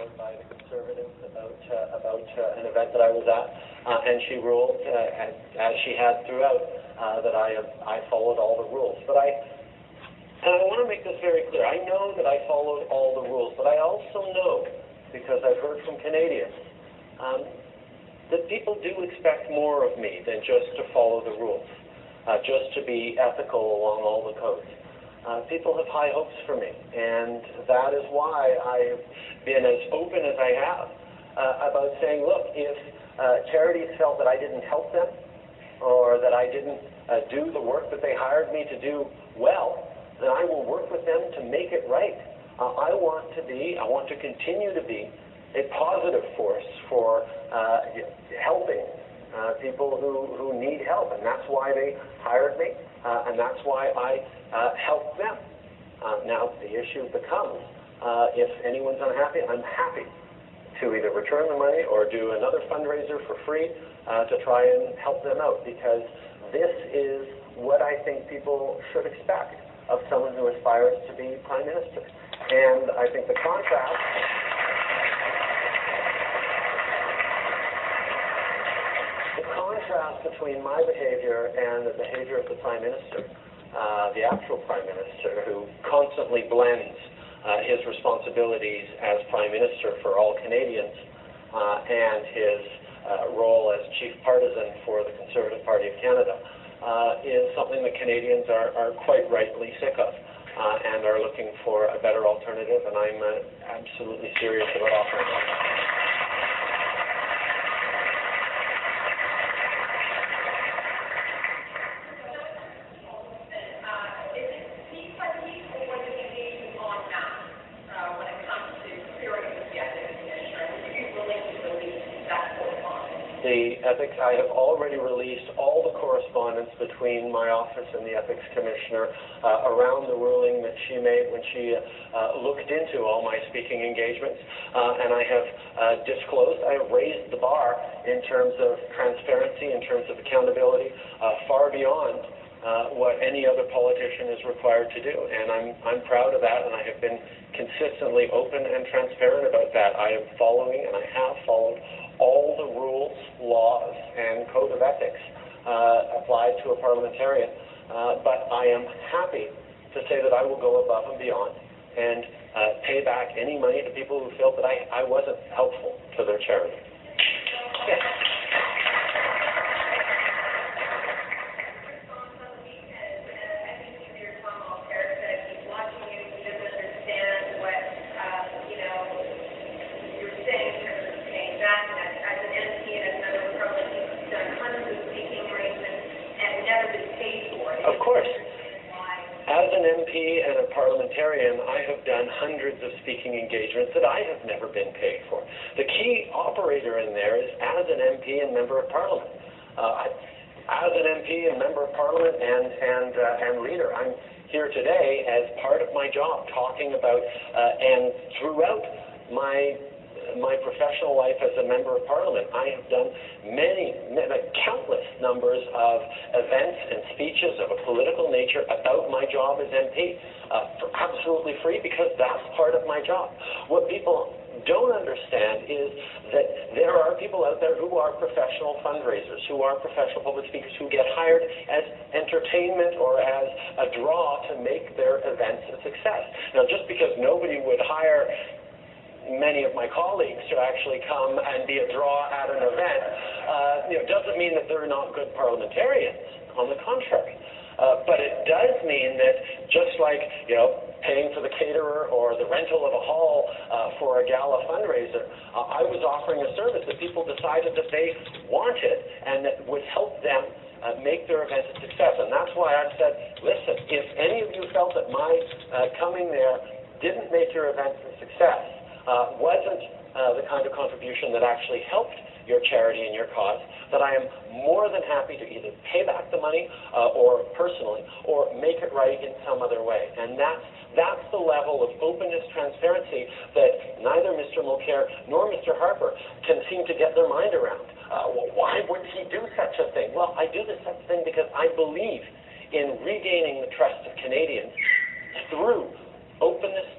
out by the Conservatives about an event that I was at, and she ruled, as she had throughout, that I followed all the rules. But I want to make this very clear. I know that I followed all the rules, but I also know, because I've heard from Canadians, that people do expect more of me than just to follow the rules, just to be ethical along all the codes. People have high hopes for me, and that is why I've been as open as I have about saying, look, if charities felt that I didn't help them or that I didn't do the work that they hired me to do well, then I will work with them to make it right. I want to continue to be a positive force for helping people who need help, and that's why they hired me, and that's why I help them. Now, the issue becomes, if anyone's unhappy, I'm happy to either return the money or do another fundraiser for free to try and help them out, because this is what I think people should expect of someone who aspires to be Prime Minister. And I think the contrast between my behavior and the behavior of the Prime Minister, the actual Prime Minister, who constantly blends his responsibilities as Prime Minister for all Canadians and his role as chief partisan for the Conservative Party of Canada, is something that Canadians are quite rightly sick of and are looking for a better alternative, and I'm absolutely serious about offering that. I have already released all the correspondence between my office and the Ethics Commissioner around the ruling that she made when she looked into all my speaking engagements, and I have disclosed, I have raised the bar in terms of transparency, in terms of accountability, far beyond what any other politician is required to do, and I'm proud of that, and I have been consistently open and transparent about that. I am following, and I have followed, all the rules, laws, and code of ethics applied to a parliamentarian, but I am happy to say that I will go above and beyond and pay back any money to people who felt that I wasn't helpful to their charity. Yes. Of course. As an MP and a parliamentarian, I have done hundreds of speaking engagements that I have never been paid for. The key operator in there is as an MP and member of Parliament. As an MP and member of Parliament and leader, I'm here today as part of my job talking about and throughout my professional life as a member of Parliament, I have done countless numbers of events and speeches of a political nature about my job as MP, absolutely free, because that's part of my job. What people don't understand is that there are people out there who are professional fundraisers, who are professional public speakers, who get hired as entertainment or as a draw to make their events a success. Now, just because nobody would hire many of my colleagues to actually come and be a draw at an event, doesn't mean that they're not good parliamentarians. On the contrary. But it does mean that just like, paying for the caterer or the rental of a hall for a gala fundraiser, I was offering a service that people decided that they wanted and that would help them make their event a success. And that's why I've said, listen, if any of you felt that my coming there didn't make your event a success, wasn't the kind of contribution that actually helped your charity and your cause, that I am more than happy to either pay back the money or personally, or make it right in some other way. And that's the level of openness, transparency that neither Mr. Mulcair nor Mr. Harper can seem to get their mind around. Well, why would he do such a thing? Well, I do this such thing because I believe in regaining the trust of Canadians through openness,